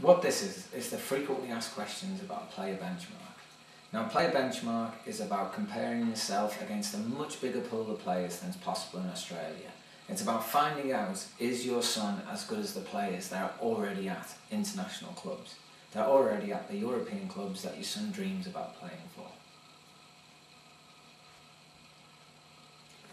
What this is the frequently asked questions about player benchmark. Now, player benchmark is about comparing yourself against a much bigger pool of players than is possible in Australia. It's about finding out, is your son as good as the players that are already at international clubs? They're already at the European clubs that your son dreams about playing for.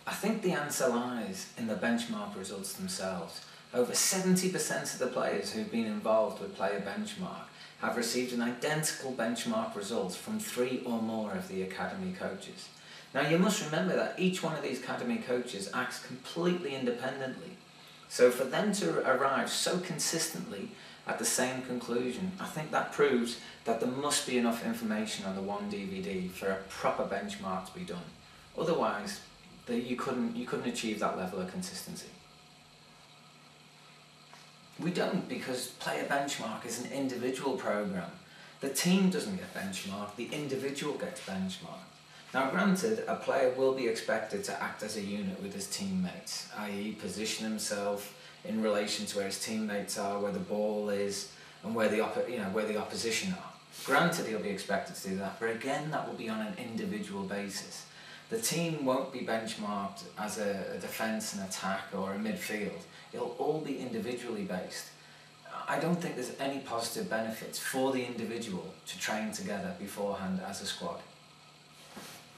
I think the answer lies in the benchmark results themselves. Over 70% of the players who've been involved with player benchmark have received an identical benchmark result from 3 or more of the academy coaches. Now, you must remember that each one of these academy coaches acts completely independently. So for them to arrive so consistently at the same conclusion, I think that proves that there must be enough information on the one DVD for a proper benchmark to be done. Otherwise, you couldn't achieve that level of consistency. We don't, because player benchmark is an individual program. The team doesn't get benchmarked, the individual gets benchmarked. Now granted, a player will be expected to act as a unit with his teammates, i.e. position himself in relation to where his teammates are, where the ball is, and where the opposition are. Granted, he'll be expected to do that, but again, that will be on an individual basis. The team won't be benchmarked as a defence and attack or a midfield. It'll all be individually based. I don't think there's any positive benefits for the individual to train together beforehand as a squad.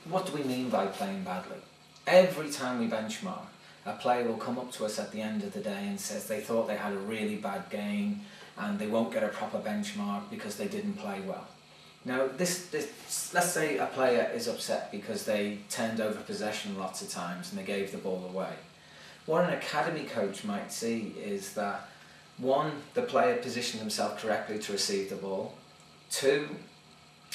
What do we mean by playing badly? Every time we benchmark, a player will come up to us at the end of the day and says they thought they had a really bad game and they won't get a proper benchmark because they didn't play well. Now, let's say a player is upset because they turned over possession lots of times and they gave the ball away. What an academy coach might see is that, 1, the player positioned himself correctly to receive the ball. 2,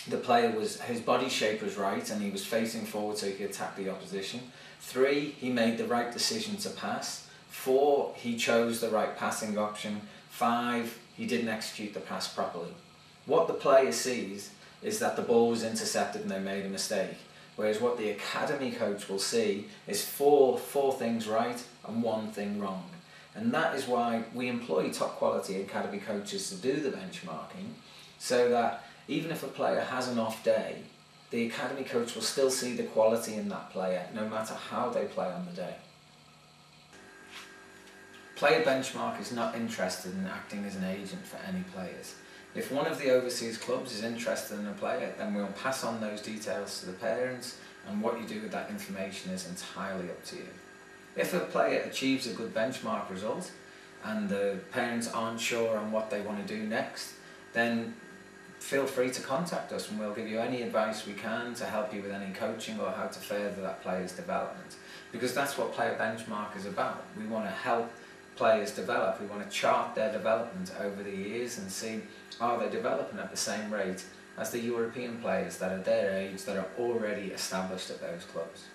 the player his body shape was right and he was facing forward so he could attack the opposition. 3, he made the right decision to pass. 4, he chose the right passing option. 5, he didn't execute the pass properly. What the player sees is that the ball was intercepted and they made a mistake. Whereas what the academy coach will see is four things right and 1 thing wrong. And that is why we employ top quality academy coaches to do the benchmarking, so that even if a player has an off day, the academy coach will still see the quality in that player, no matter how they play on the day. Player benchmark is not interested in acting as an agent for any players. If one of the overseas clubs is interested in a player, then we'll pass on those details to the parents, and what you do with that information is entirely up to you. If a player achieves a good benchmark result and the parents aren't sure on what they want to do next, then feel free to contact us and we'll give you any advice we can to help you with any coaching or how to further that player's development. Because that's what player benchmark is about. We want to help players develop. We want to chart their development over the years and see, are they developing at the same rate as the European players that are their age, that are already established at those clubs.